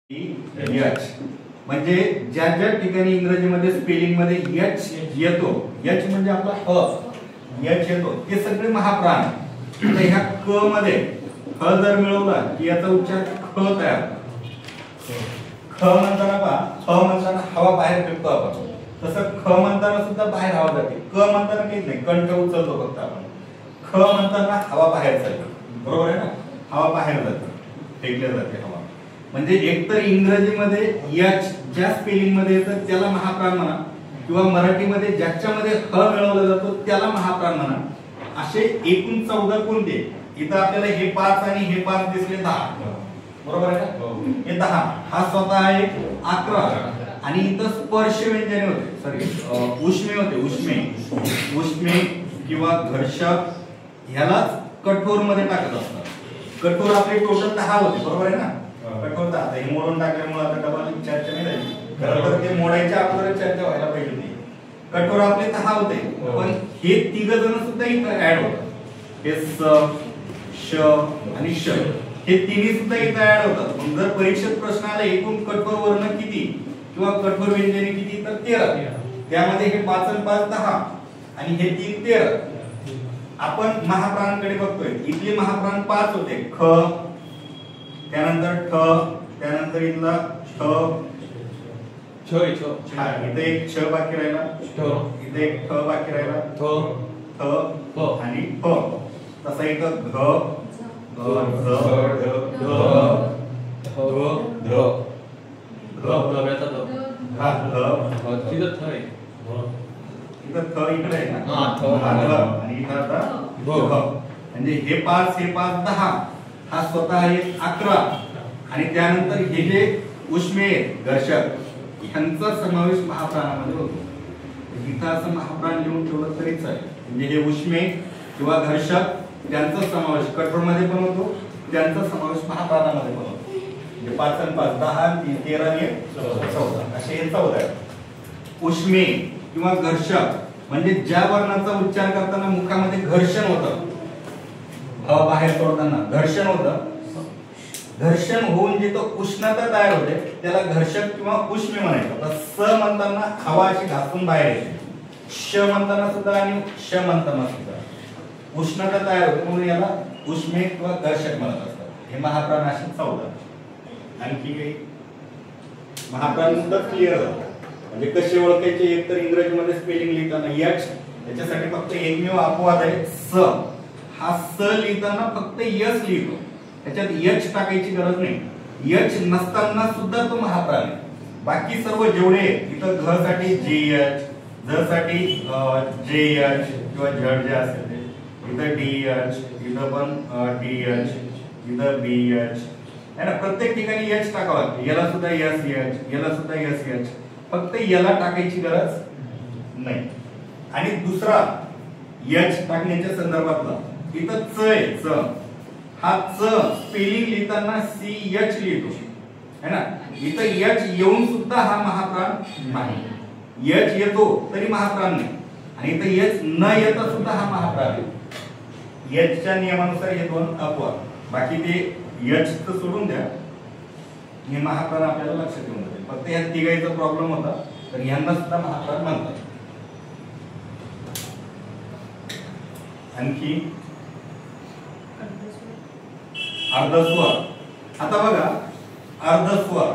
H म्हणजे ज्या ज्या ठिकाणी इंग्रजीमध्ये स्पेलिंग मध्ये एच येतो, एच म्हणजे आपला एच येतो, ते सगळे महाप्राण. आता ह्या क मध्ये ह जर मिळवला की याचा उच्चार ख तयार. ख म्हणताना ह म्हणताना हवा बाहेर फेकतो आपण, तसं ख म्हणताना सुद्धा बाहेर हवा जाते. क म्हणताना काहीच नाही, कंठ उचलतो फक्त आपण. ख म्हणताना हवा बाहेर जाते, बरोबर आहे ना, हवा बाहेर जाते, फेकल्या जाते हवा. म्हणजे एकतर इंग्रजीमध्ये एच ज्या स्पेलिंग मध्ये येतं त्याला महाप्राण म्हणा, किंवा मराठीमध्ये ज्याच्यामध्ये ह मिळवला जातो त्याला महाप्राण म्हणा. असे एकूण 14 कोणते? इथं आपल्याला हे 5 आणि हे 5 दिसले 10, बरोबर आहे ना. हे 10 हा स्वतः आहे 11. आणि इथं स्पर्श व्यंजने होते, सॉरी उष्मे होते, उष्मे किंवा घर्षक ह्यालाच कठोर मध्ये टाकत असतात. कठोर आपले टोटल 10 होते, बरोबर आहे ना. कठोर 10 हे मोडून टाकल्यामुळे आता डबल चर्चा नाही झाली. खरं तर ते मोडायच्या अगोदर चर्चा व्हायला पाहिजे होती. कठोर आपले 10 होते, पण हे तिघ जण सुद्धा इथं ऍड होतात. हे स, श आणि श हे तिन्ही सुद्धा इथं ऍड होतात. पण जर परीक्षेत प्रश्न आला एकूण कठोर वर्ण किती किंवा कठोर व्यंजने किती, तर 13. त्यामध्ये हे 5 आणि 5 10 आणि हे 3 13. आपण महाप्राणांकडे बघतोय. इथले महाप्राण 5 होते, ख, त्यानंतर ठ, त्यानंतर इथला ठ, इथे एक छ बाकी राहिला, इथे एक ठ बाकी राहिला, थ आणि फ. तसा इथं घ, म्हणजे हे 5 हे 5 10 हा स्वतः आहे 11. आणि त्यानंतर हे जे उष्मे घर्षक ह्यांचा समावेश महाप्राणामध्ये होतो. इथं असं महाप्राण लिहून ठेवलं तरीच आहे. म्हणजे हे उष्मे किंवा घर्षक त्यांचा समावेश कठोर मध्ये पण होतो, त्यांचा समावेश महाप्राणामध्ये पण होतो. म्हणजे 5 आणि 5 10 आणि 13 आणि 14 असे हे 14 आहेत. उष्मे किंवा घर्षक म्हणजे ज्या वर्णाचा उच्चार करताना मुखामध्ये घर्षण होतं, बाहेर सोडताना घर्षण होतं, घर्षण होऊन जिथं उष्णता तयार होते त्याला घर्षक किंवा उष्मे म्हणायचं. तर स म्हणताना हवा अशी घासून बाहेर येते, श म्हणताना सुद्धा आणि श म्हणताना सुद्धा उष्णता तयार होते, म्हणून याला उष्मे किंवा घर्षक म्हणत असतात. हे महाप्राण असे 14. आणखी काही महाप्राण सुद्धा क्लिअर झालं. म्हणजे कसे ओळखायचे? एक तर इंग्रजीमध्ये स्पेलिंग लिहिताना एच, त्याच्यासाठी फक्त एकमेव अपवाद आहे स. हा स लिहिताना फक्त यस लिहितो, त्याच्यात एच टाकायची गरज नाही. एच नसताना सुद्धा तो महाप्राण आहे. बाकी सर्व जेवढे इथं घ साठी जे एच, ज साठी जे एच किंवा झड जे असेल ते, इथं डी एच, इथं पण डी एच, इथं बी एच आहे ना. प्रत्येक ठिकाणी एच टाकावं लागतं. याला सुद्धा एस एच, याला सुद्धा एस एच, फक्त याला टाकायची गरज नाही. आणि दुसरा एच टाकण्याच्या संदर्भातला इथं च आहे, च. हा च स्पेलिंग लिहिताना सी एच लिहितो है ना. इथं एच येऊन सुद्धा हा महाप्राण नाही. एच येतो तरी महाप्राण नाही, आणि इथं एच न येता सुद्धा हा महाप्राण आहे. एचच्या नियमानुसार हे दोन अपवाद. बाकी ते एच तर सोडून द्या, हे महाप्राण आपल्याला लक्षात येऊन जाते. फक्त या तिघांचा प्रॉब्लेम होता, तर ह्यांना सुद्धा महाप्राण म्हणतात. आणखी अर्धस्वर. आता बघा अर्धस्वर,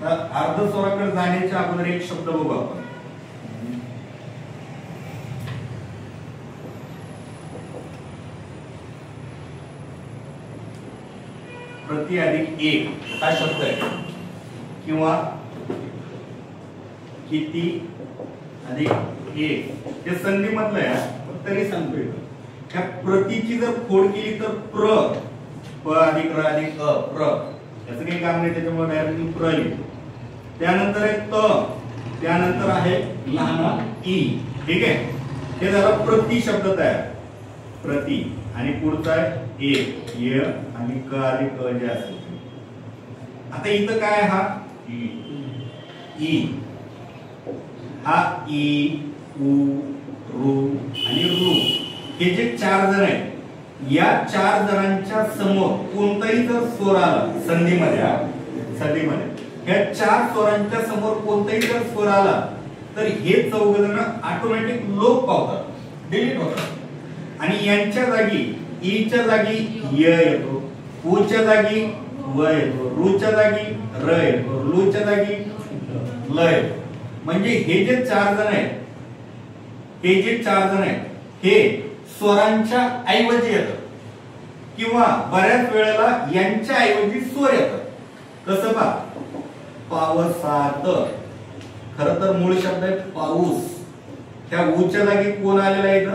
अर्धस्वराकडे जाण्याच्या अगोदर एक शब्द बघू आपण. प्रति अधिक एक हा शब्द आहे, किंवा किती अधिक एक हे संधी मधलं आहे, तरी सांगतोय. त्या प्रतीची जर फोड केली तर प्र, प अधिक र अधिक अ, प्र. याचं काही काम नाही, त्याच्यामुळे डायरेक्टली प्र लिहितो. त्यानंतर आहे त, त्यानंतर आहे लहान ई. ठीक आहे, हे झालं प्रति शब्द तयार, प्रति. आणि पुढचा आहे एक, य आणि क अधिक अ जे असेल. आता इथं काय हा ई, हा ई, उ, रू आणि रू हे जे 4 जण आहेत या 4 जणांच्या समोर कोणताही जर स्वर आला संधीमध्ये ह्या 4 स्वरांच्या समोर कोणताही जर स्वर आला तर हे 4 जण ऑटोमॅटिक लोप पावतात, डिलीट होतात आणि यांच्या जागी ई च्या जागी य येतो, उ च्या जागी व येतो, रू च्या जागी र येतो, लू च्या जागी ल येतो. म्हणजे हे जे 4 जण आहेत हे स्वरांच्या ऐवजी येतात किंवा बऱ्याच वेळेला यांच्या ऐवजी स्वर येतात. कसं पहा, पावसात खरं तर मूळ शब्द आहे पाऊस, त्या ऊच्या जागी कोण आलेला आहे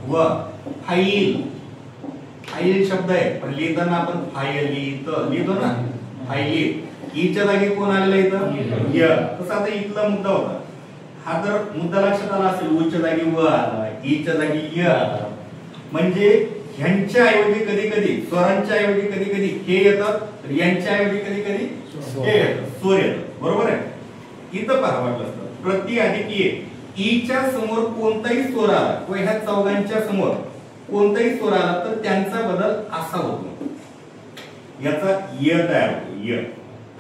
व. फाईल शब्द आहे पण लिहिताना आपण फाईल लिहितो ना, फाईल. ईच्या जागी कोण आलेला इथं य. तसं आता इथला मुद्दा होता, हा जर मुद्दा लक्षात आला असेल, ऊच्या जागी व आला, ईच्या जागी य आला, म्हणजे ह्यांच्या ऐवजी कधी कधी स्वरांच्या ऐवजी कधी कधी हे येतात, तर यांच्या ऐवजी कधी कधी हे येतात, स्वर येतात. बरोबर आहे. इथं पहा वाटलं असतं प्रति अधिक एक, ईच्या समोर कोणताही स्वर आला किंवा ह्या चौघांच्या समोर कोणताही स्वर आला तर त्यांचा बदल असा होतो, याचा य तयार होतो, य.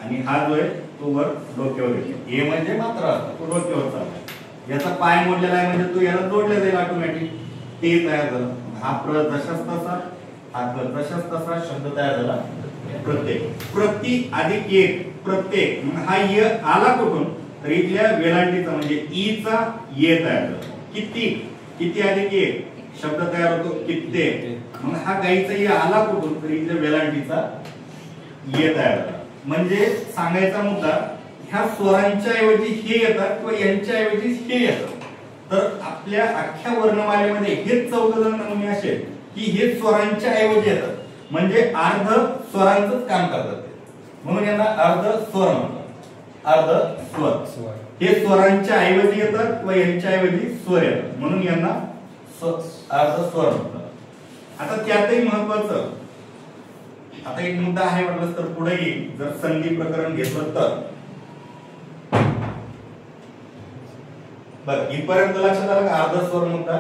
आणि हा जो आहे तो वर डोक्यावर येतो. ए म्हणजे मात्रा असतो, तो डोक्यावर चालतो. याचा पाय मोडलेला आहे म्हणजे तो याला जोडला जाईल ऑटोमॅटिक, ते तयार झालं. हा प्र जशाच तसा, हा कर जशाच तसा शब्द तयार झाला. प्रत्येक, प्रति अधिक एक, प्रत्येक. हा य आला कुठून, तर इथल्या वेलांटीचा म्हणजे ई चा ये तयार झाला. किती अधिक एक शब्द तयार होतो कित्येक. मग हा गाईचा य आला कुठून, तर इथल्या वेलांटीचा ये तयार झाला. म्हणजे सांगायचा मुद्दा, ह्या स्वरांच्या ऐवजी हे येतात किंवा यांच्या ऐवजी हे येतात. तर आपल्या अख्ख्या वर्णमालेमध्ये हे 14 नमुने असे की हे स्वरांच्या ऐवजी येतात, म्हणजे अर्ध स्वरांचंच काम करतात, म्हणून यांना अर्ध स्वर म्हणतात. अर्ध स्वर हे स्वरांच्या ऐवजी येतात किंवा यांच्या ऐवजी स्वर येतात, म्हणून यांना अर्ध स्वर म्हणतात. आता त्यातही महत्वाचं, आता एक मुद्दा आहे म्हटलं तर पुढे येईल, जर संधी प्रकरण घेतलं तर बरं, इथपर्यंत लक्षात आलं का? अर्ध स्वर मुद्दा,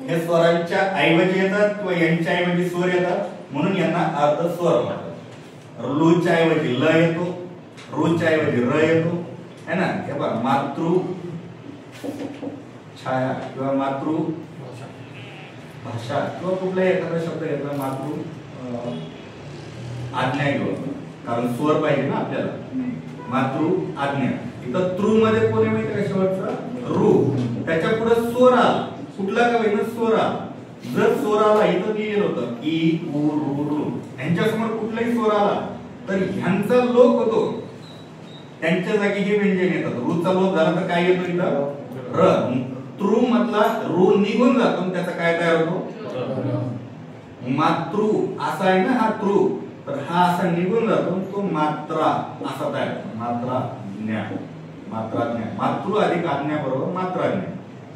हे स्वरांच्या ऐवजी येतात किंवा यांच्या ऐवजी स्वर येतात, म्हणून यांना अर्ध स्वर म्हणतात. लूच्या ऐवजी ल येतो, रूच्या ऐवजी र येतो, है ना. हे बघा, मातृ छाया किंवा मातृ भाषा किंवा कुठलाही एखादा शब्द घेतला, मातृ आज्ञा घेऊन, कारण स्वर पाहिजे ना आपल्याला. मातृ आज्ञा, इथं तृ मध्ये कोणी माहिती का शेवटचा रू, त्याच्या पुढे स्वर आला, कुठला का होईना स्वर आला. जर स्वर आला इथं लिहिलं होतं ई उ रू रू, यांच्या समोर कुठलाही स्वर आला तर ह्यांचा लोप होतो, त्यांच्या जागी हे व्यंजन येतात. रूचा लोप झाला तर काय येतो इथं र. तृ मधला रू निघून जातो, त्याचा काय तयार होतो मातृ. असा आहे ना हा तृ, तर हा असा निघून जातो, तो मात्रा असा तयार होतो. मात्राज्ञा, मात्राज्ञा. मातृ अधिक आज्ञा बरोबर मात्राज्ञा.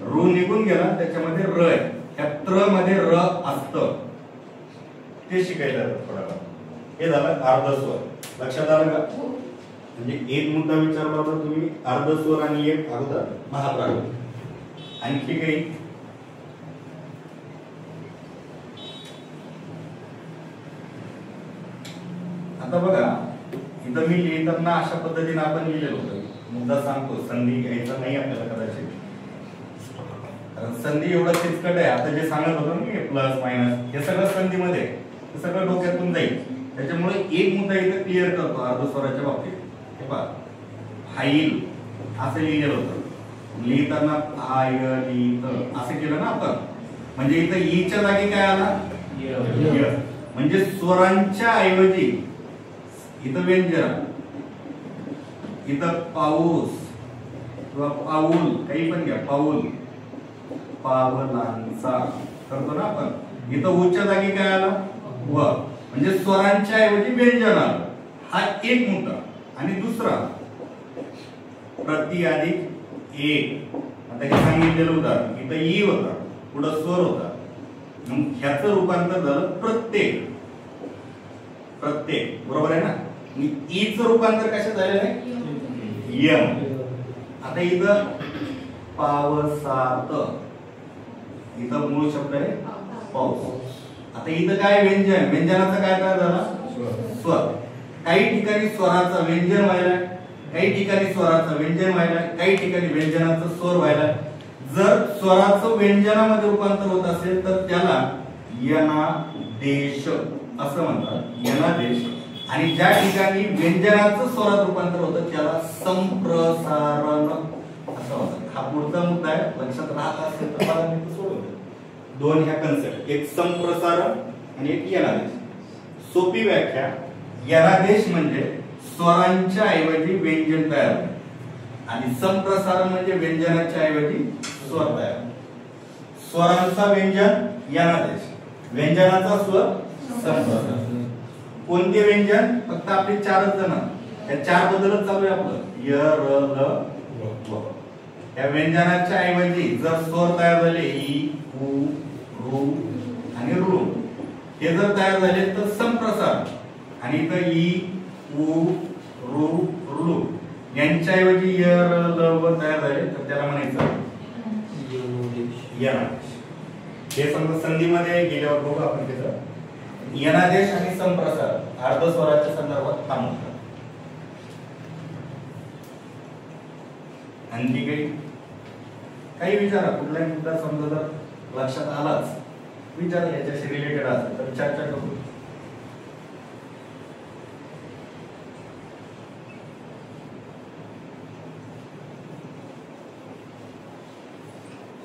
रू निघून गेला, त्याच्यामध्ये र आहे, त्या त्र मध्ये र असतं, ते शिकायचं थोडा. हे झालं अर्ध स्वर. लक्षात आलं का? म्हणजे एक मुद्दा विचारला होता तुम्ही, अर्ध स्वर आणि एक अगोदर महाप्राण. आणखी काही आता बघा, इथं मी लिहिताना अशा पद्धतीने आपण लिहिलेलं होतं. मुद्दा सांगतो, संधी घ्यायचा नाही आपल्याला कदाचित, कारण संधी एवढा किचकट आहे. आता जे सांगत होतो मी प्लस मायनस, हे सगळं संधीमध्ये, हे सगळं डोक्यातून जाईल. त्याच्यामुळे एक मुद्दा इथं क्लिअर करतो अर्ध स्वराच्या बाबतीत. हे पहा, फाईल असं लिहिलेलं होतं, लिहिताना फाय लिहित असं केलं ना आपण, म्हणजे इथं ईच्या जागी काय आला य. म्हणजे स्वरांच्या ऐवजी इथं व्यंजन, इथं पाऊस किंवा पाऊल, काही पण घ्या, पाऊल पावलांचा करतो ना आपण, इथं उच्या जागी काय आला व, म्हणजे स्वरांच्या ऐवजी व्यंजन आलं. हा एक मुद्दा. आणि दुसरा, प्रति अधिक एक. आता हे सांगितलेलं होतं, इथं ई होता, पुढं स्वर होता, मग ह्याचं रूपांतर झालं प्रत्येक. प्रत्येक बरोबर आहे ना. ईचं रूपांतर कशात झालेलं आहे यम. आता इथं पावसात, इथं मूळ शब्द आहे पाऊस, आता इथं काय व्यंजन, व्यंजनाचा काय तयार झाला स्वर. काही ठिकाणी स्वराचा व्यंजन व्हायला, काही ठिकाणी स्वराचा व्यंजन व्हायला, काही ठिकाणी व्यंजनाचा स्वर व्हायला. जर स्वराचं व्यंजनामध्ये रूपांतर होत असेल तर त्याला यनादेश असं म्हणतात, यनादेश. आणि ज्या ठिकाणी व्यंजनाचं स्वरात रूपांतर होतं त्याला संप्रसारण असं म्हणतात. हा पुढचा मुद्दा आहे, लक्षात राहत असेल तर मला मी सोडून देतो. दोन ह्या कन्सेप्ट, एक संप्रसारण आणि एक यनादेश. सोपी व्याख्या, यनादेश म्हणजे स्वरांच्या ऐवजी व्यंजन तयार होणे आणि संप्रसारण म्हणजे व्यंजनाच्या ऐवजी स्वर तयार. स्वरांचा व्यंजन यनादेश, व्यंजनाचा स्वर संप्रसारण. कोणते व्यंजन? फक्त आपले चारच जण, त्या चार बद्दलच चालू आहे आपलं. य र ल व. या व्यंजनाच्या ऐवजी जर स्वर तयार झाले ई उ रू आणि रू, हे जर तयार झाले तर संप्रसारण. आणि इथं ई उ रू रू यांच्या ऐवजी य र ल व तयार झाले तर त्याला म्हणायचं यनादेश. हे समजा संधीमध्ये गेल्यावर बघू आपण त्याचं. यनादेश आणि संप्रसारण अर्धस्वराच्या संदर्भात काम होतं. आणखी काही विचारा, कुठलाही मुद्दा समजा जर लक्षात आलाच विचार याच्याशी रिलेटेड असेल तर चर्चा करू.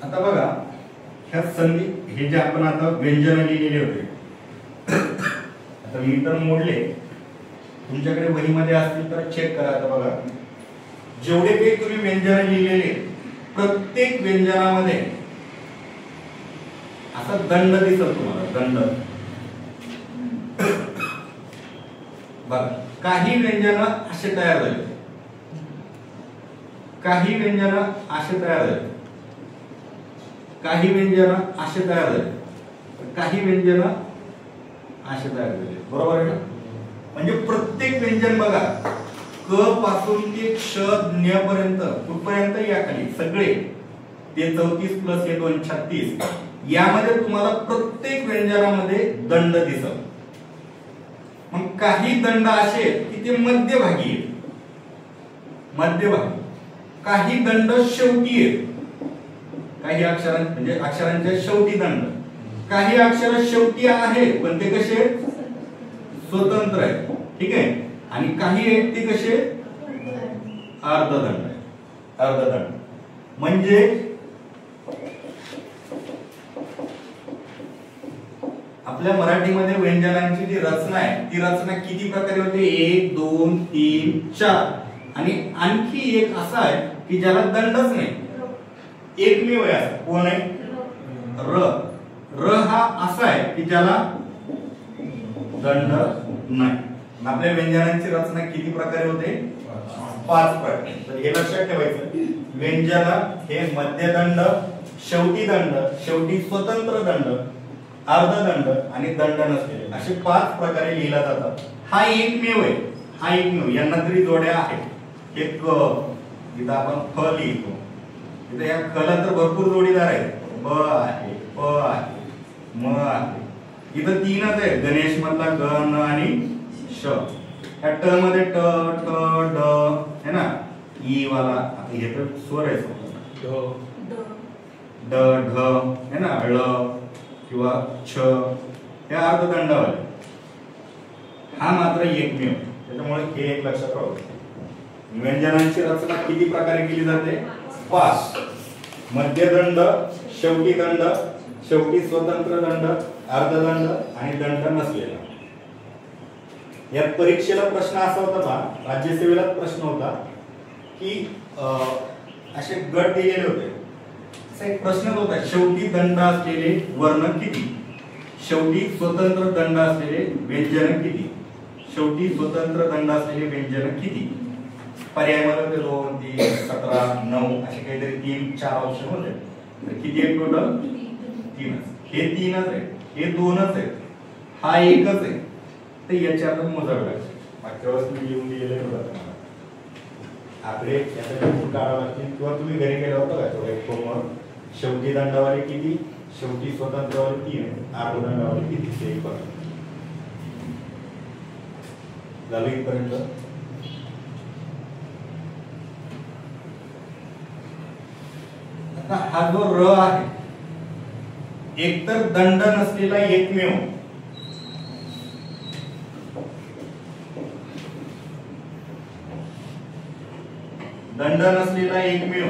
आता बघा ह्या संधी, हे जे आपण आता व्यंजन लिहिलेले होते, आता मी तर मोडले, तुमच्याकडे वहीमध्ये असतील तर चेक करा. आता बघा जेवढे काही तुम्ही व्यंजन लिहिलेले, प्रत्येक व्यंजनामध्ये असा दंड दिसत तुम्हाला, दंड. बघा काही व्यंजन असे तयार झाले, काही व्यंजन असे तयार झाले, काही व्यंजन असे तयार झाले, काही व्यंजन असे तयार झाले. बरोबर आहे ना? म्हणजे प्रत्येक व्यंजन बघा क पासून ते क्ष ज्ञ पर्यंत, कुठपर्यंत या खाली सगळे ते 34 प्लस हे 2 36, यामध्ये तुम्हाला प्रत्येक व्यंजनामध्ये दंड दिसत. मग काही दंड असे की ते मध्यभागी आहेत, मध्यभागी. काही दंड शेवटी आहेत, काही अक्षरां म्हणजे अक्षरांच्या शेवटी दंड. काही अक्षर शेवटी आहेत पण ते कसे स्वतंत्र आहेत, ठीक आहे. आणि काही आहेत ते कसे अर्धदंड, अर्धदंड. म्हणजे आपल्या मराठीमध्ये व्यंजनांची जी रचना आहे ती रचना किती प्रकारे होते? 1 2 3 4. आणि आणखी एक असा आहे की ज्याला दंडच नाही, एकमेव आहे. कोण आहे? र. र हा असा आहे की ज्याला दंड नाही. आपल्या व्यंजनांची रचना किती प्रकारे होते? 5 प्रकारे. तर हे लक्षात ठेवायचं. व्यंजन हे मध्यदंड, शेवटी दंड, शेवटी स्वतंत्र दंड, अर्धदंड आणि दंड नसलेले, असे 5 प्रकारे लिहिला जातात. हा एकमेव आहे, हा एकमेव. यांना तरी जोड्या आहेत. एक इथं आपण फ लिहितो, इथं या खला तर भरपूर जोडीदार आहेत. ब आहे, प आहे, म आहे. इथं 3च आहेत, गणेश मधला ग, न आणि श. या ट मध्ये ट ट ड है ना, ई वाला. आता हे तर स्वर आहे, ड ढ है ना, ळ किंवा छ, हे अर्धदंडावाले. हा मात्र एकमेव. त्याच्यामुळे हे एक लक्षात राहू. व्यंजनांची रचना किती प्रकारे केली जाते? 5. मध्यदंड, शेवटी दंड, शेवटी स्वतंत्र दंड, अर्धदंड आणि दंड नसलेला. यात परीक्षेला प्रश्न असा होता बा, राज्यसेवेला प्रश्न होता की असे गट दिलेले होते. असा एक प्रश्न होता, शेवटी दंड असलेले वर्ण किती? शेवटी स्वतंत्र दंड असलेले व्यंजन किती? शेवटी स्वतंत्र दंड असलेले व्यंजन किती? पर्याय मध्ये होते 2 3 17 9 असे काहीतरी 3 4 ऑप्शन होते. तर किती आहे टोटल? 3च. हे 3च आहे, हे 2च आहे, हा एकच आहे. तर याच्या आपण मोजावे लागते. मागच्या वेळेस मी लिहून दिलेले होते आपले, याचा लिहून काढावं लागतील किंवा तुम्ही घरी गेला होता का तो एक होमवर्क. शेवटी दंडावाले किती, शेवटी स्वतंत्रवाले 3 आहे, अर्धदंडावाले किती ते 1 बघा. झालं इथपर्यंत. आता हा जो र आहे एकतर दंड नसलेला एकमेव दंड नसलेला एकमेव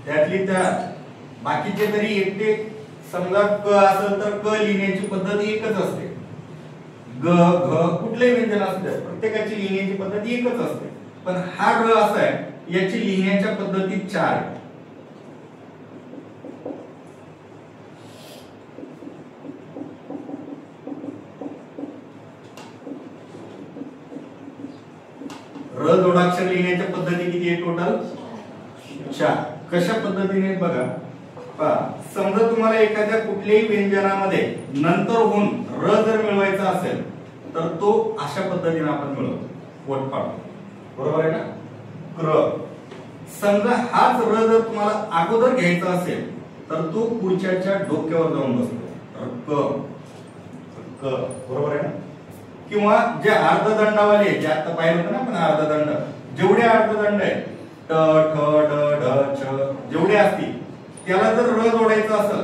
त्यातली त्यात बाकीचे तरी एकटे समजा क असेल तर क लिहिण्याची पद्धत एकच असते. ग घ कुठलेही व्यंजन असते प्रत्येकाची लिहिण्याची पद्धत एकच असते. पण हा र असा आहे याची लिहिण्याच्या पद्धती 4 आहेत. र जोडाक्षर लिहिण्याच्या पद्धती किती आहे टोटल 4. कशा पद्धतीने बघा. समजा तुम्हाला एखाद्या कुठल्याही व्यंजनामध्ये नंतर होऊन र जर मिळवायचा असेल तर तो अशा पद्धतीने आपण मिळवतो पोट पाडतो. बरोबर आहे ना. क्र समजा हाच र जर तुम्हाला अगोदर घ्यायचा असेल तर तो पुढच्याच्या डोक्यावर जाऊन बसतो. क क बरोबर आहे ना. किंवा जे अर्धदंडावाले जे आता पाहिलं होतं ना आपण अर्धदंड जेवढे अर्धदंड आहेत ट ठ ड ढ छ जेवढे असतील त्याला जर र जोडायचं असेल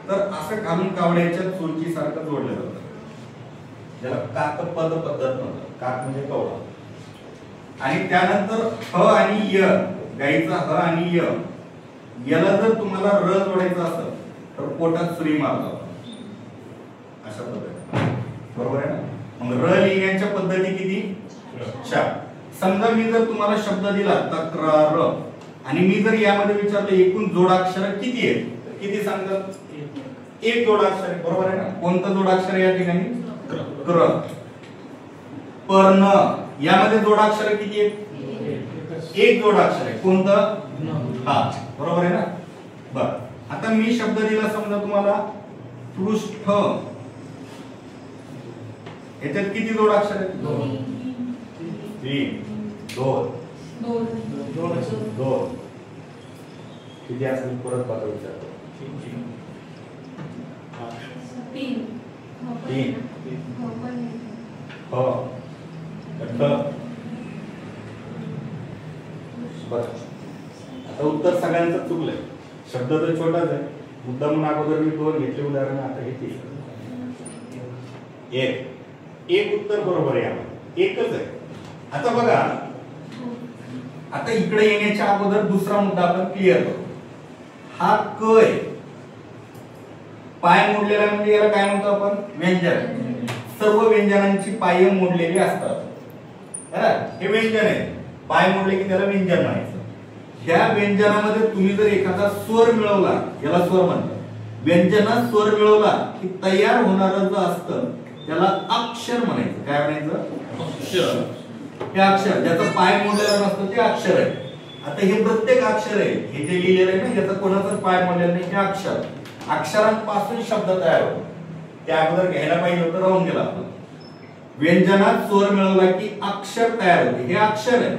तर असं घालून कावड्याच्या चोची सारखं जोडलं जातं. ज्याला काकपद पद्धत म्हणतात. काक म्हणजे कवडा. आणि त्यानंतर ह आणि य गाईचा ह आणि य याला जर तुम्हाला र जोडायचं असेल तर पोटात सुरी मारतात अशा पद्धतीने. बरोबर आहे ना. मग र लिहिण्याच्या पद्धती किती 4. समजा मी जर तुम्हाला शब्द दिला तक्रार आणि मी जर यामध्ये विचारलं एकूण जोडाक्षर किती आहेत किती सांगतात 1 जोडाक्षर आहे. बरोबर आहे ना. कोणतं जोडाक्षर या ठिकाणी क्र. पर्ण यामध्ये जोडाक्षर किती आहेत 1 जोडाक्षर आहे. कोणतं हा. बरोबर आहे ना. बर आता मी शब्द दिला समजा तुम्हाला पृष्ठ याच्यात किती जोडाक्षर आहेत 3 2 किती असेल परत पाहतो विचारतो 3 हो आता उत्तर सगळ्यांचं चुकलंय. शब्द तर छोटाच आहे. मुद्दा म्हणून अगोदर मी 2 घेतले उदाहरण आता हे 3 एक उत्तर बरोबर आहे. एकच आहे. आता बघा आता इकडे येण्याच्या अगोदर दुसरा मुद्दा आपण क्लिअर करू. हा क आहे पाय मोडलेला म्हणजे याला काय म्हणतो आपण व्यंजन. सर्व व्यंजनांची पाय मोडलेली असतात. हे व्यंजन आहे. पाय मोडले की त्याला व्यंजन म्हणायचं. ह्या व्यंजनामध्ये तुम्ही जर एखादा स्वर मिळवला याला स्वर म्हणतात. व्यंजनात स्वर मिळवला की तयार होणारं जो असतं त्याला अक्षर म्हणायचं. काय म्हणायचं अक्षर. हे अक्षर ज्याचा पाय मोडलेला नसतो ते अक्षर आहे. आता हे प्रत्येक अक्षर आहे हे जे लिहिलेलं आहे ना याचा कोणाचाच पाय मोडलेला नाही हे अक्षर. अक्षरांपासून शब्द तयार होतो. त्या अगोदर घ्यायला पाहिजे होतं राहून गेला आपण. व्यंजनात स्वर मिळवला की अक्षर तयार होते. हे अक्षर आहे.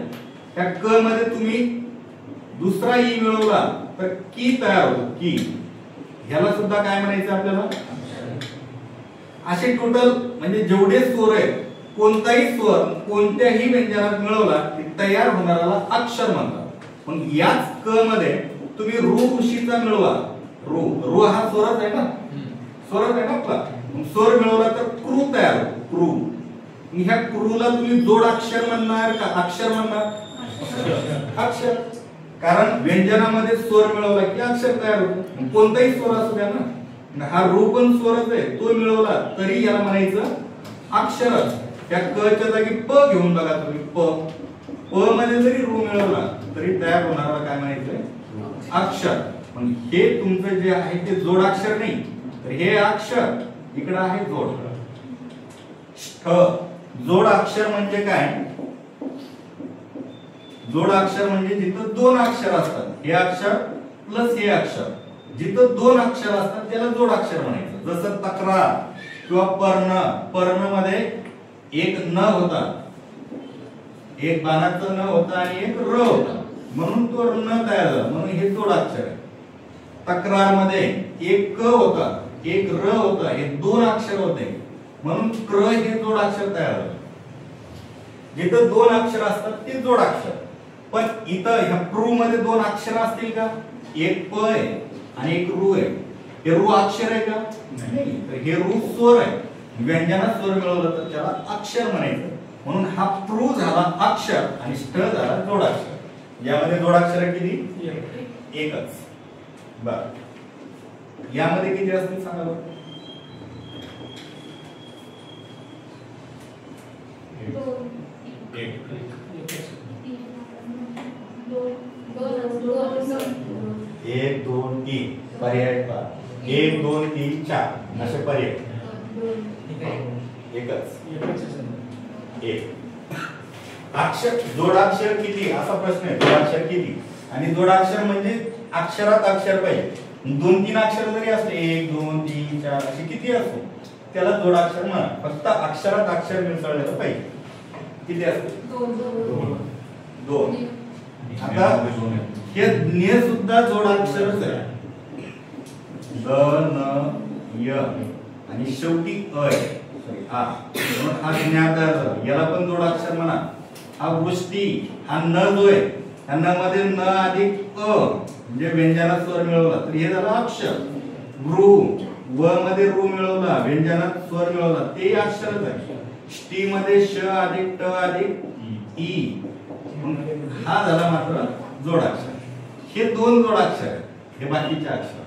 त्या क मध्ये तुम्ही दुसरा ई मिळवला तर की तयार होतो की. ह्याला सुद्धा काय म्हणायचं आपल्याला असे टोटल म्हणजे जेवढे स्वर आहेत कोणताही स्वर कोणत्याही व्यंजनात मिळवला की तयार होणाऱ्याला अक्षर म्हणतात. मग याच क मध्ये तुम्ही रू ऋषीचा मिळवा. रू हा स्वरच आहे ना. स्वरच आहे ना आपला. स्वर मिळवला तर क्रू तयार होतो. क्रू. ह्या क्रूला तुम्ही जोड अक्षर म्हणणार का अक्षर म्हणणार अक्षर. कारण व्यंजनामध्ये स्वर मिळवला की अक्षर तयार होतो. कोणताही स्वर असू द्या ना. हा रू पण स्वरच आहे तो मिळवला तरी याला म्हणायचं अक्षरच. त्या क च्या जागी प घेऊन बघा तुम्ही प मध्ये जरी रू मिळवला तरी तयार होणारा काय म्हणायचं अक्षर. पण हे तुमचं जे आहे ते जोडाक्षर नाही तर हे अक्षर इकडे आहे जोड. जोड अक्षर म्हणजे काय. जोड अक्षर म्हणजे जिथं 2 अक्षर असतात हे अक्षर प्लस हे अक्षर जिथं 2 अक्षर असतात त्याला जोड अक्षर म्हणायचं. जसं तक्रार किंवा पर्ण. पर्ण मध्ये एक न होता एक बाणाचा न होता आणि एक र होता. म्हणून तो न तयार झाला, म्हणून हे जोडाक्षर आहे. तक्रार मध्ये एक क होता, एक र होता, हे दोन अक्षर होते, म्हणून क्र हे जोडाक्षर तयार झालं. जिथं दोन अक्षर असतात ते जोडाक्षर. पण इथं ह्या प्रू मध्ये दोन अक्षर असतील का? एक प आहे आणि एक रू आहे. हे रू अक्षर आहे का? नाही. तर हे रू स्वर आहे. व्यंजनात स्वर मिळवलं तर त्याला अक्षर म्हणायचं. म्हणून हा प्रू झाला अक्षर आणि ष्ट झाला जोडाक्षर. यामध्ये जोडाक्षर किती? एकच. बर, यामध्ये किती असतील सांगा बरं. एक दोन तीन पर्याय पहा. 1 2 3 4 असे पर्याय. एकच. एक. अक्षर जोडाक्षर किती असा प्रश्न आहे. जोडाक्षर किती? आणि जोडाक्षर म्हणजे अक्षरात अक्षर पाहिजे. 2 3 अक्षर जरी असले 1 2 3 4 असे किती असो त्याला जोडाक्षर म्हणा. फक्त अक्षरात अक्षर मिसळलेलं पाहिजे. किती असते? 2. आता हे ज्ञ सुद्धा जोडाक्षरच आहे. द न य आणि शेवटी अ आहे. हा म्हणून हा ज्ञात, याला पण जोडाक्षर म्हणा. हा वृष्टी, हा न जो आहे, ह्या न मध्ये न अधिक अ म्हणजे व्यंजनात स्वर मिळवला तर हे झालं अक्षर. रू, व मध्ये रू मिळवला, व्यंजनात स्वर मिळवला, ते अक्षरच आहे. ष्टी मध्ये श अधिक ट अधिक ई, हा झाला मात्र जोडाक्षर. हे दोन जोडाक्षर आहेत, हे बाकीचे अक्षर.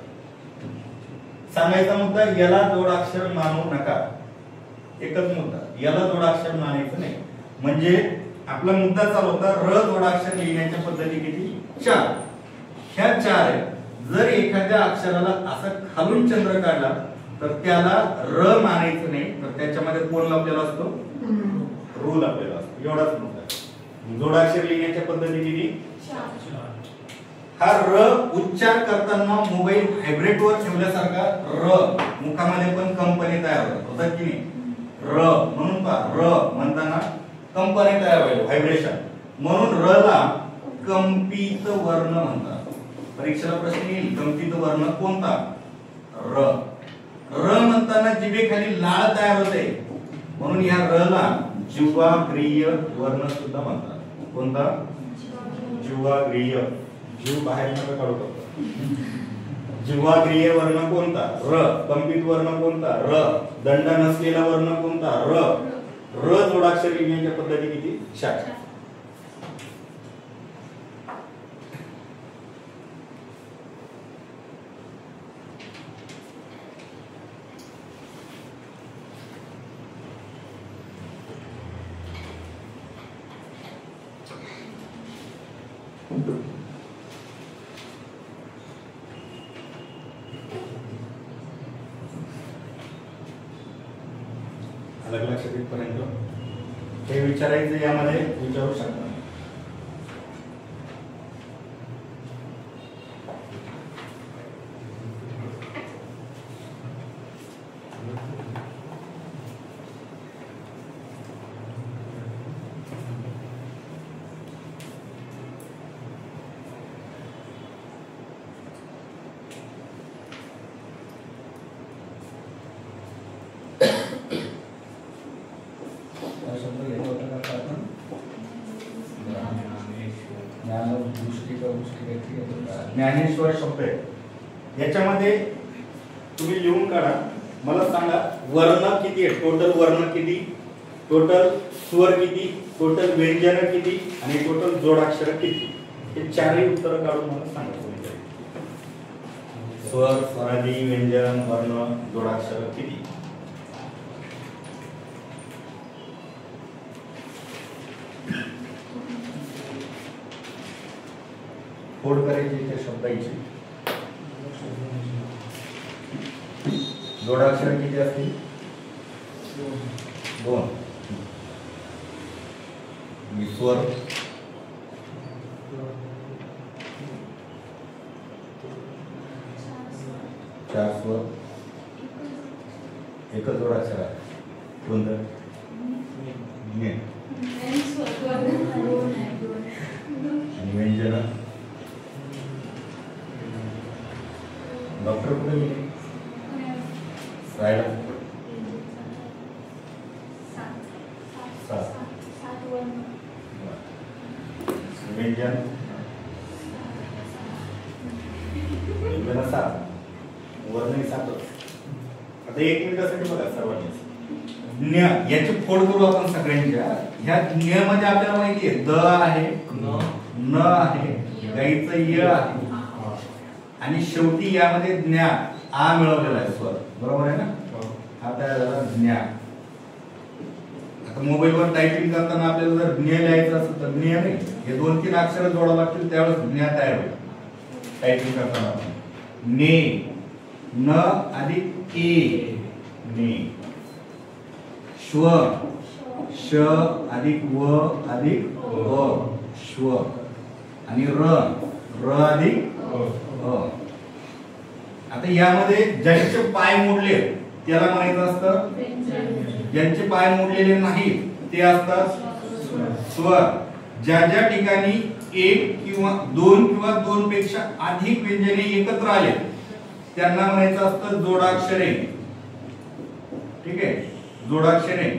सांगायचा मुद्दा, याला जोडाक्षर मानू नका. एकच मुद्दा, याला जोडाक्षर मानायचं नाही. म्हणजे आपला मुद्दा चालू होता र जोडाक्षर लिहिण्याच्या पद्धती किती? 4. ह्या 4 आहे. जर एखाद्या अक्षराला असं खालून चंद्र काढला तर त्याला र मानायचं नाही, तर त्याच्यामध्ये कोण लावलेला असतो? रू लावलेला असतो. एवढाच मुद्दा. जोडाक्षर लिहिण्याच्या पद्धती किती? 4. हा र उच्चार करताना मोबाईल व्हायब्रेट वर ठेवल्यासारखा र मुखामध्ये पण कंपनी तयार होतात की नाही? र म्हणून पहा, र म्हणताना कंपनी तयार होईल, व्हायब्रेशन. म्हणून र ला कंपित वर्ण म्हणतात. परीक्षेला प्रश्न येईल, कंपित वर्ण कोणता? र. र म्हणताना जिभेखाली लाळ तयार होते, म्हणून या र ला जिव्हाग्रीय वर्ण सुद्धा म्हणतात. कोणता? जिव्हाग्रीय. जीव बाहेर नका काढू शकतो. जिव्हाग्रीय वर्ण कोणता? र. कंपित वर्ण कोणता? र. दंड नसलेला वर्ण कोणता? र. र जोडाक्षर लिहिण्याच्या पद्धती किती? 4. अलग लक्षात येईपर्यंत हे विचारायचं, यामध्ये विचारू शकता. ज्ञानेश्वर शब्द आहे. याच्यामध्ये तुम्ही लिहून काढा. मला सांगा वर्ण किती आहे? टोटल वर्ण किती? टोटल स्वर किती? टोटल व्यंजन किती? आणि टोटल जोडाक्षर किती? हे चारही उत्तर काढून मला सांगा. स्वर, स्वरादी, व्यंजन, वर्ण, जोडाक्षर किती? फोड करायची त्या शब्दाची. जोडाक्षर किती असतील? 2. स्वर, 4 स्वर, एकच जोडाक्षर आहे. कोणतं? आणि व्यंजन डॉक्टर कुठे गेले? राहिला व्यंजन व्यंजन 7 वर्ण 7. आता 1 मिनिटासाठी बघा सर्वांनी ज्ञ याची फोड करू आपण सगळ्यांच्या. ह्या ज्ञ मध्ये आपल्याला माहिती आहे द आहे, न आहे, गाईचं य आहे आणि शेवटी यामध्ये ज्ञा आ मिळवलेला आहे स्वर. बरोबर आहे ना? हा तयार झाला ज्ञा. आता मोबाईलवर टायपिंग करताना आपल्याला जर ज्ञ लिहायचं असेल तर ज्ञ नाही, हे 2-3 अक्षर जोडावं लागतील त्यावेळेस ज्ञ तयार होईल. टायपिंग करताना ने न अधिक ए ने, श्व श अधिक व अधिक अ श्व आणि र अधिक अ. आता यामध्ये ज्यांचे पाय मोडले त्याला म्हणायचं असतं, ज्यांचे पाय मोडलेले नाही ते असतात स्वर. ज्या ज्या ठिकाणी 1 किंवा 2 किंवा 2 पेक्षा अधिक व्यंजने एकत्र आले त्यांना म्हणायचं असतं जोडाक्षरे. ठीक आहे, जोडाक्षरे.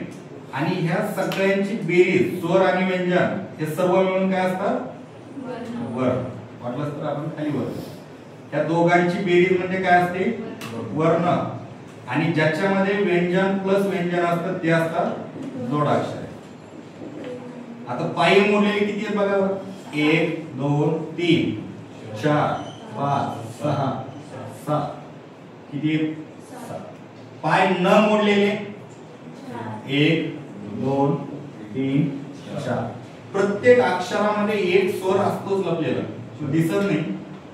आणि ह्या सगळ्यांची बेरीज स्वर आणि व्यंजन हे सर्व मिळून काय असतात? वर्ण. वाटलंच तर आपण खाली वर्ण. त्या दोघांची बेरीज म्हणजे काय असते? वर्ण. आणि ज्याच्यामध्ये व्यंजन प्लस व्यंजन असतं ते असतात जोडाक्षरे. आता पाय मोडलेले किती आहेत बघा. 1 2 3 4 5 6 7. किती? 7. पाय न मोडलेले 1 2 3 4. प्रत्येक अक्षरामध्ये एक स्वर असतोच लपलेला, दिसत नाही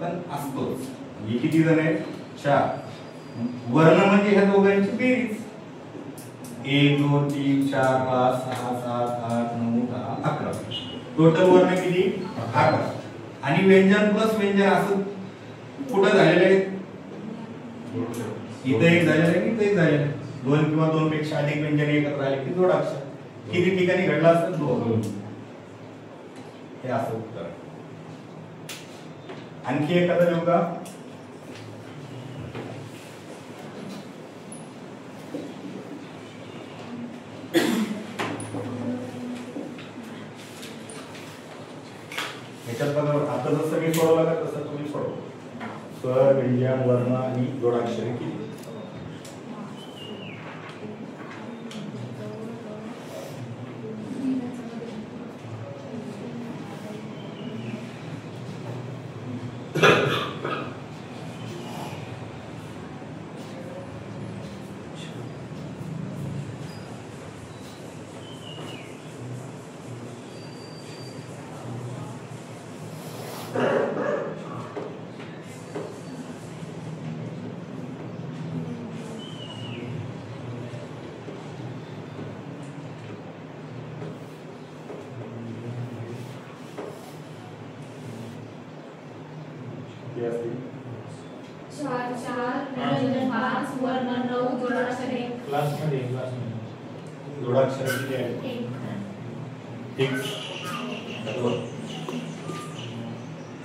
पण असतोच. हे किती जण आहेत? 4. वर्ण म्हणजे ह्या दोघांची बेरीज. 1 2 3 4 5 6 7 8 9 10 11. टोटल वर्ण किती? 11. आणि व्यंजन प्लस व्यंजन असं कुठं झालेलं आहे? इथे एक झालेलं आहे, इथे एक झालेलं आहे. 2 किंवा 2 पेक्षा अधिक व्यंजने एकत्र आले की जोडाक्षर. किती ठिकाणी घडला असेल? 2. हे असं उत्तर. आणखी एखादं देऊ का? याच्यात बघा, आता जसं मी सोडवलं का तसं तुम्ही सोडवा. स्वर व्यंजन वर्ण आणि जोडाक्षरे किती?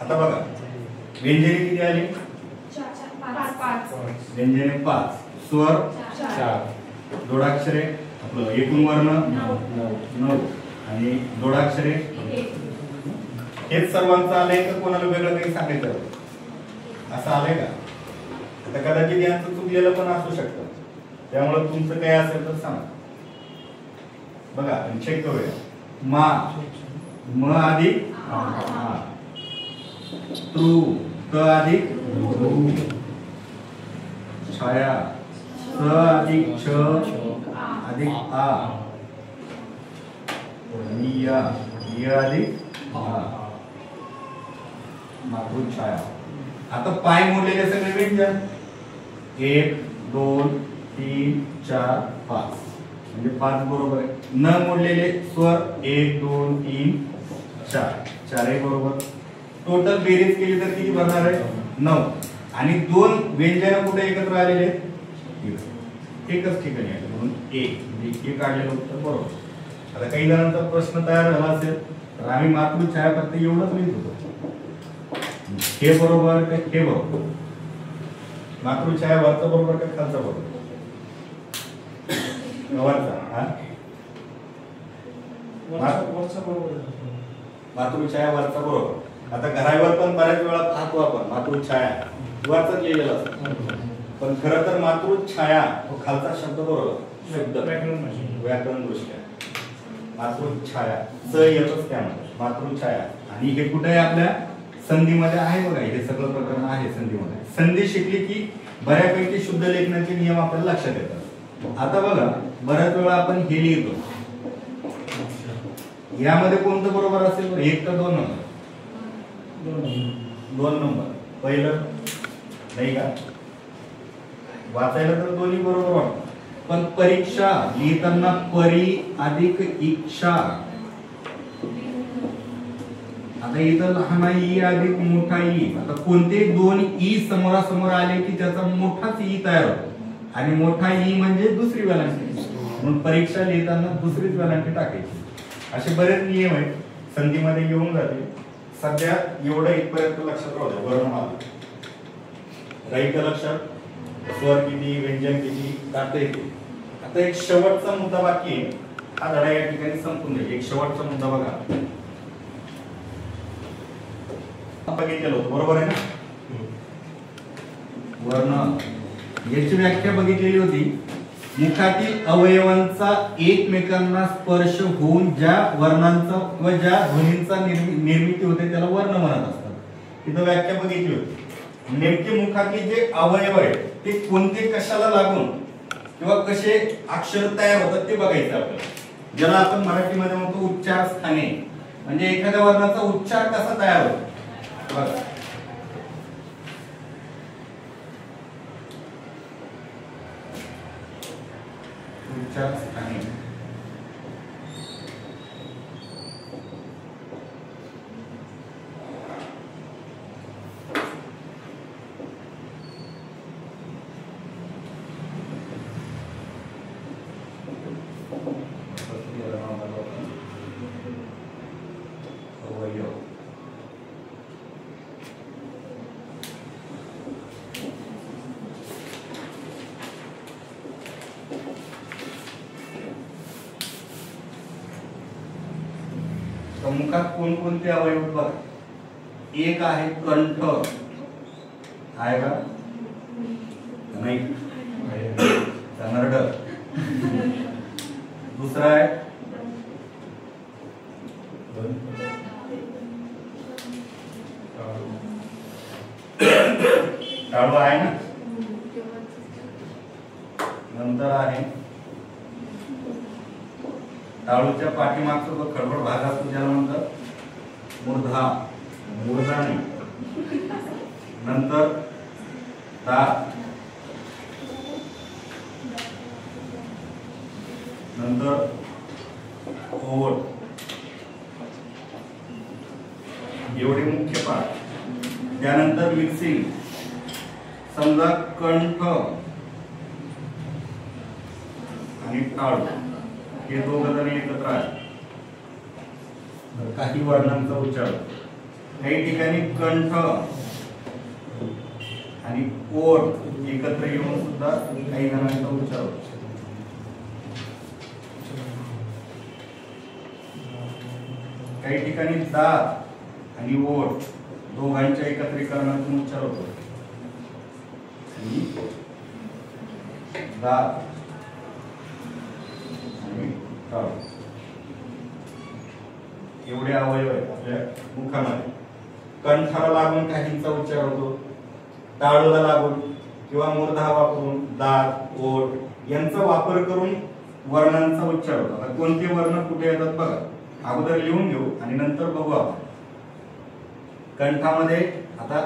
आता बघा व्यंजने किती आली? 5. व्यंजने 5, स्वर 4, जोडाक्षरे आपलं एकूण वर्ण 9 आणि जोडाक्षरे. हेच सर्वांचं आलंय का कोणाला वेगळं काही सांगायचं असं आलंय का? आता कदाचित यांचं चुकलेलं पण असू शकतं, त्यामुळे तुमचं काय असेल तर सांगा. बघा चेक करूया. मा म अधिक तृ त अधिक छाया स अधिक छ अधिक आ आणि य अधिक आ मातृ छाया. आता पाय मोडलेले सगळे व्यंजन 1 2 3 4 5 म्हणजे 5 बरोबर आहे. न मोडलेले स्वर 1 2 3 4 4 बरोबर. टोटल बेरीज केली तर किती बनणार आहे? 9. आणि 2 व्यंजन कुठे एकत्र आलेले आहेत? एकच ठिकाणी आले म्हणून 1 म्हणजे 1 काढलेलं उत्तर बरोबर. आता काही जणांचा प्रश्न तयार झाला असेल तर आम्ही मातृछाया फक्त एवढंच लिहित होतो, हे बरोबर का हे बरोबर, मातृछाया वरचा बरोबर का खालचा बरोबर, वरचा मातृछाया वरचा बरोबर. आता घरावर पण बऱ्याच वेळा पाहतो आपण मातृछाया वरच लिहिलेलं असतं, पण खरं तर मातृछाया तो खालचा शब्द बरोबर, शब्द व्याकरण दृष्ट्या मातृछाया च येतच त्यामध्ये मातृछाया. आणि हे कुठे आहे आपल्या संधीमध्ये आहे बघा, हे सगळं प्रकरण आहे संधीमध्ये. संधी शिकली की बऱ्यापैकी शुद्ध लेखनाचे नियम आपल्याला लक्षात येतात. आता बघा बऱ्याच वेळा आपण हे लिहितो, यामध्ये कोणतं बरोबर असेल, एक का दोन नंबर, दोन नंबर पहिलं नाही का, वाचायला तर दोन्ही बरोबर वाटतं, पण परीक्षा लिहिताना परी अधिक इच्छा. आता इथं लहान ई अधिक मोठा ई, आता कोणते दोन ई समोरासमोर आले की त्याचा मोठाच ई तयार होतो, आणि मोठा ई म्हणजे दुसरी वेलांटी, म्हणून परीक्षा लिहिताना दुसरीच वेलांटी टाकायची. असे बरेच नियम आहेत संधीमध्ये येऊन जाते. सध्या एवढं इथपर्यंत लक्षात राहू द्या. वर्णमाला राईट लक्षात, स्वर किती, व्यंजन किती, काटे किती. आता एक शेवटचा मुद्दा बाकी आहे, हा धडा या ठिकाणी संपून जाईल. एक शेवटचा मुद्दा बघा, बघितलेलं होतं बरोबर आहे ना, वर्ण याची व्याख्या बघितलेली होती. मुखातील अवयवांचा एकमेकांना स्पर्श होऊन ज्या वर्णांचा किंवा ज्या ध्वनींचा निर्मिती होते त्याला वर्ण म्हणत असतात. तिथं व्याख्या बघितली होती. नेमके मुखातले जे अवयव आहेत ते कोणते कशाला लागून किंवा कसे अक्षर तयार होतात ते बघायचं आपल्याला, ज्याला आपण मराठीमध्ये म्हणतो उच्चार स्थाने. म्हणजे एखाद्या वर्णाचा उच्चार कसा तयार होतो बघा. उच्चार स्थाने मुखात कोणकोणते अवयव बघा. एक आहे कंठ, आहे का नाही, नरड. दुसरा आहे टाळू आहे ना. नंतर आहे टाळूच्या पाठीमागचा जो खडबड भाग असतो ज्याला म्हणतात मूर्धा, मूर्धाने. नंतर दात, नंतर ओठ. एवढे मुख्य पाठ. त्यानंतर मिक्सिंग, समजा कंठ आणि टाळू हे दोघं जण एकत्र आहेत. काही वर्णांचा उच्चार, काही ठिकाणी कंठ आणि ओठ एकत्र येऊन सुद्धा काही जणांचा उच्चार होतो. काही ठिकाणी दात आणि ओठ दोघांच्या एकत्रीकरणातून उच्चार होतो. दात एवढे अवयव आहेत आपल्या मुखामध्ये. कंठाला लागून काहींचा उच्चार होतो, टाळूला लागून किंवा मूर्धा वापरून दात, ओठ यांचा वापर करून वर्णांचा उच्चार होतो. आता कोणते वर्ण कुठे येतात बघा, अगोदर लिहून घेऊ आणि नंतर बघू आपण. कंठामध्ये आता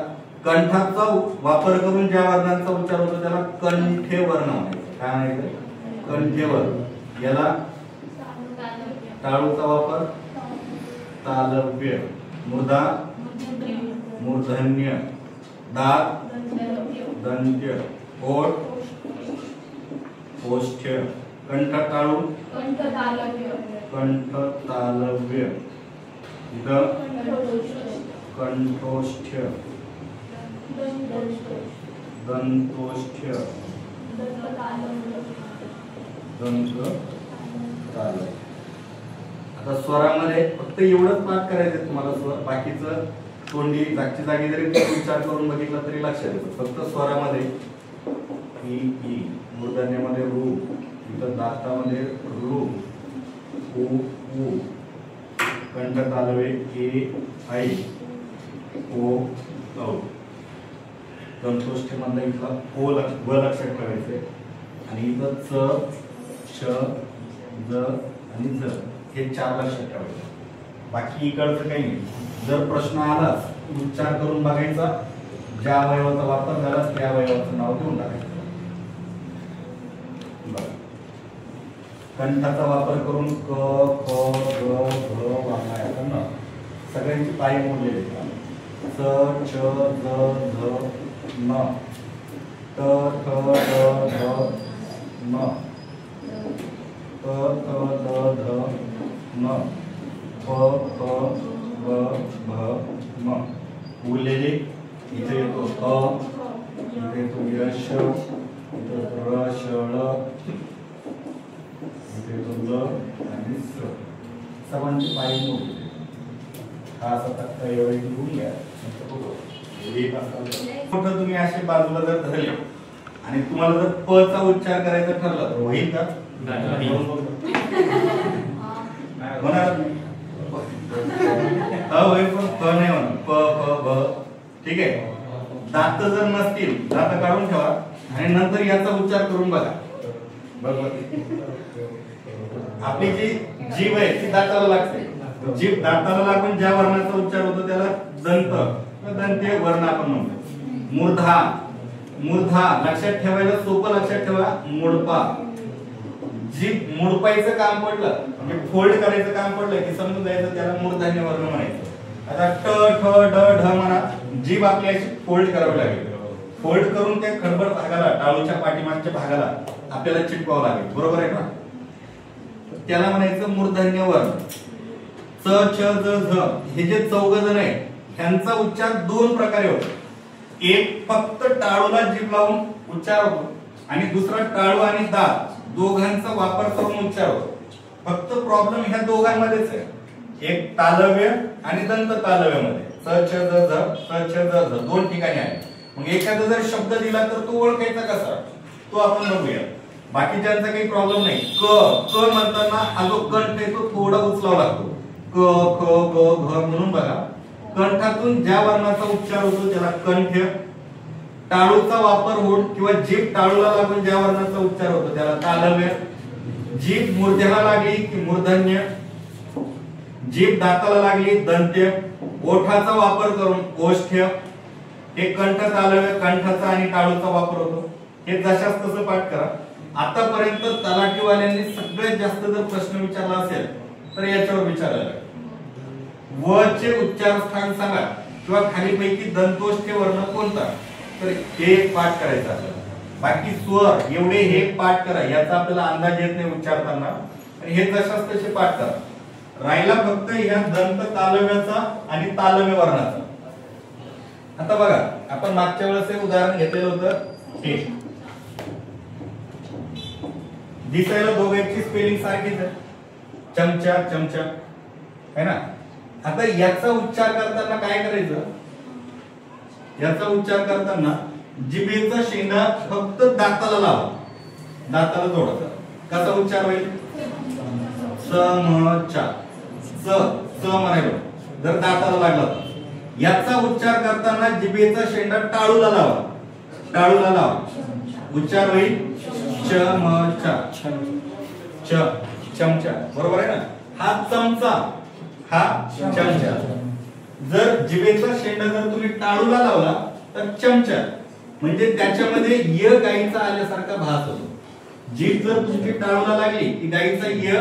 कंठाचा वापर करून ज्या वर्णांचा उच्चार होतो त्याला कंठे वर्ण म्हणायचं. काय म्हणायचं? कंठे वर्ण. याला टाळूचा वापर तालव्य, मूर्धा मूर्धन्य, दात दंत्य, ओठ ओष्ठ्य, कंठ टाळू कंठ तालव्य, इथं कंठोष्ठ, दंतोष्ठ, दंततालव. आता स्वरामध्ये फक्त एवढंच पाठ करायचं तुम्हाला. स्वर बाकीचं तोंडी जागची जागी जरी विचार करून बघितला तरी लक्षात येतं. फक्त स्वरामध्ये ई ई, मूर्धन्यामध्ये रू, इथं दातामध्ये रू, उ उ, कंठ तालवे ए आई, ओ औ. दंतोष्ठ मधला इथला ओ व लक्षात ठेवायचे. आणि इथं च, श, ज आणि ज हे 4 लक्षात ठेवायचे. बाकी इकडचं काही नाही. जर प्रश्न आलाच उच्चार करून बघायचा, ज्या अवयवाचा वापर झाला त्या अवयवाचं नाव देऊन टाकायचं. कंठाचा वापर करून क, ख, ग, घ, वांगा न सगळ्यांची पाय मोडलेले. च, च, ज, झ, न, त, थ, द, ध, न, त, थ, द, ध, न, फ, फ, ब, भ, म. उरलेले इथे येतो अ, इथे येतो यश, इथे र, श, ळ, इथे येतो ल आणि स. सर्वांची पाय मोडलेले. हा असा तक्ता एवढे लिहून घ्या. मोठं तुम्ही असे बाजूला जर धरले आणि तुम्हाला जर प चा उच्चार करायचा ठरला तर होईल का? होणार नाही. होईल पण प नाही होणार. प फ ब. ठीक आहे. दात जर नसतील दात काढून ठेवा आणि नंतर याचा उच्चार करून बघा. बरोबर. आपली जी जीभ आहे ती दाताला लागते. जीभ दाताला लागून ज्या वर्णाचा उच्चार होतो त्याला दंत, दंते वर्ण आपण म्हणतो. मूर्धा, मूर्धा लक्षात ठेवायला सोपं. लक्षात ठेवा मुडपा. जीभ मुडपायचं काम पडलं म्हणजे फोल्ड करायचं काम पडलं की समजून जायचं त्याला मूर्धन्य वर्ण म्हणायचं. आता ट ठ ड ढ म्हणा. जीभ आपली अशी फोल्ड करावी लागेल. फोल्ड करून त्या खडबड भागाला, टाळूच्या पाठीमागच्या भागाला आपल्याला चिटकावं लागेल. बरोबर आहे का? त्याला म्हणायचं मूर्धन्य वर्ण. च, छ, ज, झ हे जे चौघजण आहे ह्यांचा उच्चार 2 प्रकारे होतो. एक फक्त टाळूला जीभ लावून उच्चार होतो आणि दुसरा टाळू आणि दात दोघांचा वापर करून उच्चार होतो. फक्त प्रॉब्लेम ह्या दोघांमध्येच आहे. एक तालव्य आणि दंत तालव्यामध्ये च, छ, ज, झ, च, छ, ज, झ 2 ठिकाणी आहे. मग एखादा जर शब्द दिला तर तो ओळखायचा कसा तो आपण बघूया. बाकीच्यांचा काही प्रॉब्लेम नाही. क म्हणताना हा जो कंठ आहे तो थोडा उचलावा लागतो. क, ख, ग, घ म्हणून बघा. कंठातून ज्या वर्णाचा उच्चार होतो त्याला कंठ. टाळूचा वापर होऊन किंवा जीभ टाळूला लागून ज्या वर्णाचा उच्चार होतो त्याला तालव्य. जीभ मूर्ध्याला लागली की मूर्धन्य. जीभ दाताला लागली दंत्य. ओठाचा वापर करून ओष्ठ. हे कंठ तालव्य, कंठाचा आणि टाळूचा वापर होतो. हे जशास तसं पाठ करा. आतापर्यंत तलाठीवाल्यांनी सगळ्यात जास्त जर प्रश्न विचारला असेल तर याच्यावर विचारायला. व चे उच्चारस्थान सांगा किंवा खालीपैकी दंतोष्ठ वर्ण कोणता, तर हे पाठ करायचं आपल्याला. बाकी स्वर एवढे हे पाठ करा. याचा आपल्याला अंदाज येत नाही उच्चारताना आणि हे जशास तसे पाठ करा. राहिला फक्त ह्या दंत तालव्याचा आणि तालव्य वर्णाचा. आता बघा आपण मागच्या वेळेस एक उदाहरण घेतलेलं होतं. हे दिसायला दोघांची स्पेलिंग सारखीच आहे. चमचा चमचा है ना. आता याचा उच्चार करताना काय करायचं, याचा उच्चार करताना जिभेचा शेंडा फक्त दाताला लावा, दाताला जोडायचा. कसा उच्चार होईल, समचा. च म्हणायला जर दाताला लागला तर. याचा उच्चार करताना जिभेचा शेंडा टाळूला लावा, टाळूला लावा. उच्चार होईल चमचा. चमचा बरोबर आहे ना. हा चमचा, हा चमचा. जर जिभेचा शेंडा जर तुम्ही टाळूला लावला तर चमचा, म्हणजे त्याच्यामध्ये य गाईचा आल्यासारखा भास होतो. जीभ जर तुमची टाळूला लागली की गाईचा य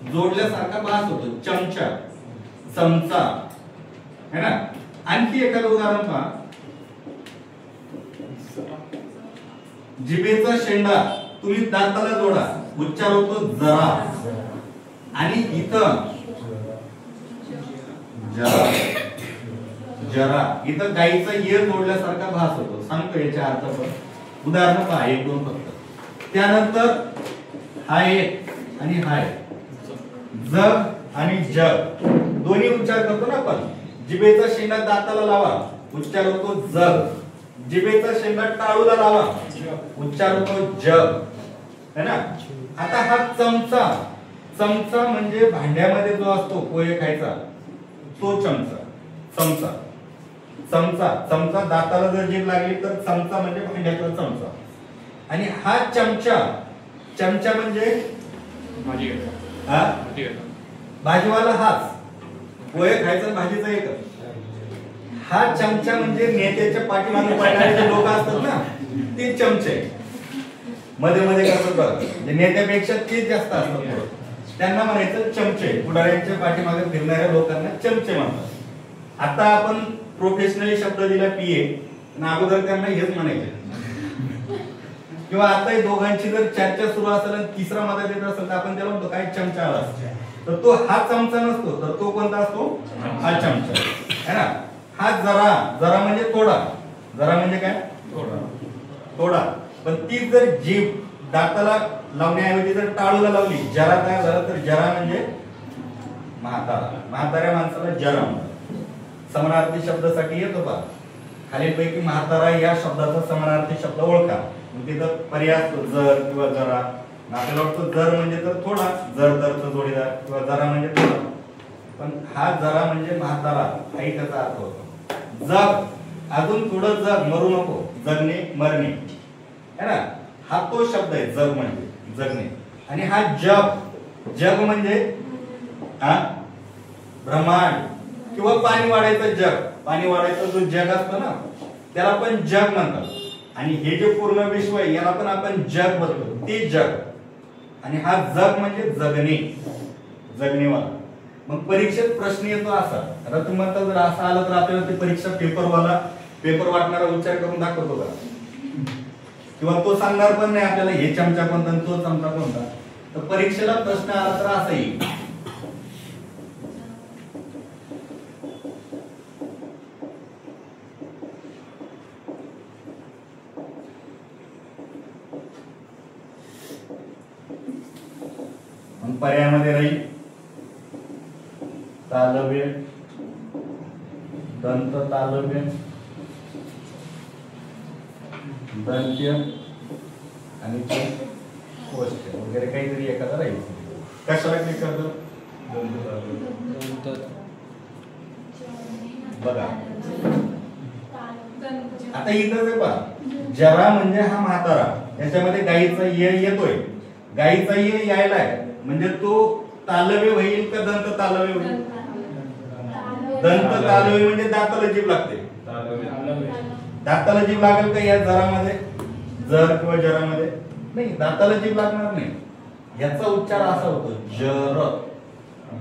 जोडल्यासारखा भास होतो. चमचा, चमचा है ना. आणखी एखादं उदाहरण पहा. जिभेचा शेंडा तुम्ही दाताला जोडा, उच्चार होतो जरा. आणि इथं जरा जरा इथं गाईचा ये जोडल्यासारखा भास होतो. सांगतो याच्या अर्थ पण उदाहरण पहा एक दोन फक्त. त्यानंतर हा एक आणि हा एक जग आणि जग दोन्ही उच्चार करतो ना आपण. जिभेचा शेंडा दाताला लावा उच्चार होतो जग. जिभेचा शेंडा टाळूला लावा उच्चार होतो जग है ना. आता हा चमचा. चमचा म्हणजे भांड्यामध्ये जो असतो पोहे खायचा तो चमचा. चमचा चमचा चमचा दाताला जर जीभ लागली तर चमचा म्हणजे भांड्याचा चमचा. आणि हा चमचा. चमचा म्हणजे भाजीवाला हाच. पोहे खायचा भाजीचा एक. हा चमचा म्हणजे नेत्याच्या पाठीमागे पडणारे जे लोक असतात ना ते चमचे. मध्ये मध्ये कसं बघ नेत्यापेक्षा ते जास्त असतात त्यांना म्हणायचं चमचे. पुढाऱ्यांच्या पाठीमागे फिरणाऱ्या लोकांना चमचे म्हणतात. आता आपण प्रोफेशनली शब्द दिला पीए आणि अगोदर त्यांना हेच म्हणायचे. किंवा आता दोघांची जर चर्चा सुरू असेल आणि तिसरा मदत येत असेल तर आपण त्याला म्हणतो काय चमचा आला तर तो हा चमचा नसतो तर तो कोणता असतो हा चमचा है ना. हा जरा. जरा म्हणजे थोडा. जरा म्हणजे काय थोडा. पण ती जर जीभ दाताला लावण्याऐवजी जर टाळूला लावली जरा काय झालं तर जरा म्हणजे म्हातारा. म्हाताऱ्या माणसाला जरा म्हणतात. समानार्थी शब्दासाठी येतो पहा खालीलपैकी म्हातारा या शब्दाचा समानार्थी शब्द ओळखा. तिथं पर्याय असतो जर किंवा जरा. आपल्याला वाटतं जर म्हणजे तर थोडा. जर तर जोडीदार किंवा जरा म्हणजे थोडा. पण हा जरा म्हणजे म्हातारा हाही त्याचा अर्थ होतो. जग अजून थोडं जग. मरू नको. जगणे मरणे है ना. हा तो शब्द आहे जग म्हणजे जगणे. आणि हा जग. जग म्हणजे ब्रह्मांड किंवा पाणी वाढायचं जग. पाणी वाढायचं जो जग असतो ना त्याला पण जग म्हणतात. आणि हे जे पूर्ण विश्व आहे याला पण आपण जग म्हणतो ते जग. आणि हा जग म्हणजे जगणे. जगणेवाला. मग परीक्षेत प्रश्न येतो असा. आता तुम्ही म्हणता जर असं आलं तर आपल्याला ते परीक्षा पेपर वाटणारा उच्चार करून दाखवतो का किंवा तो सांगणार पण नाही आपल्याला हे चमचा कोणता आणि तो चमचा कोणता. तर परीक्षेला प्रश्न आला तर असा येईल पर्यायामध्ये राहील तालव्य दंत तालव्य दंत्य आणि कोष्ठ वगैरे काहीतरी एखादा राहील. कशाला क्लिक करतो बघा. आता इथं पहा जरा म्हणजे हा म्हातारा. याच्यामध्ये गाईचा ये येतोय. गाईचा ये यायला आहे म्हणजे तो तालव्य होईल का दंत तालव्य होईल. दंत तालव्य म्हणजे दाताला जीभ लागते. दाताला जीभ लागेल का या जरामध्ये जर किंवा जरामध्ये नाही. दाताला जीभ लागणार नाही. याचा उच्चार असा होतो जर.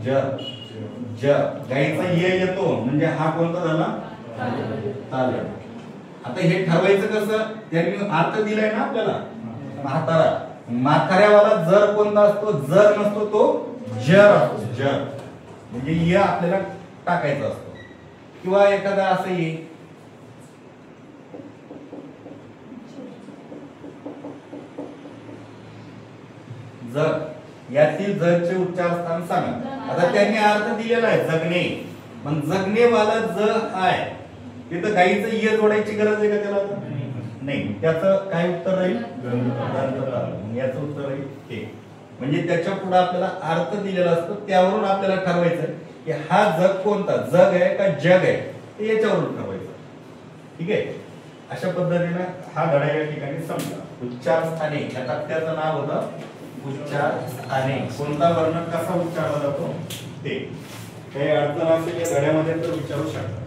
जर जर गाईचा ये येतो म्हणजे हा कोणता झाला तालव्य. आता हे ठरवायचं कसं त्यांनी अर्थ दिलाय ना आपल्याला म्हातारा. म्हाताऱ्यावाला जर कोणता असतो जर नसतो तो जर असतो. जर म्हणजे य आपल्याला टाकायचा असतो. किंवा एखादा असं ये जग. यातील जगचे उच्चार स्थान सांगा. आता त्यांनी अर्थ दिलेला आहे जगणे. पण जगणेवाला ज आहे तिथं गाईचं ये जोडायची गरज आहे का त्याला नाही. त्याचं काय उत्तर राहील याचं उत्तर राहील हे. म्हणजे त्याच्या पुढे आपल्याला अर्थ दिलेला असतो त्यावरून आपल्याला ठरवायचं की हा जग कोणता जग आहे का जग आहे ते याच्यावरून ठरवायचं. ठीक आहे. अशा पद्धतीने हा धडा या ठिकाणी संपला. उच्चार स्थाने या तक्त्याचं नाव होतं उच्चार स्थाने. कोणता वर्ण कसा उच्चारला जातो ते. काही अडचण असेल या धड्यामध्ये तर विचारू शकता.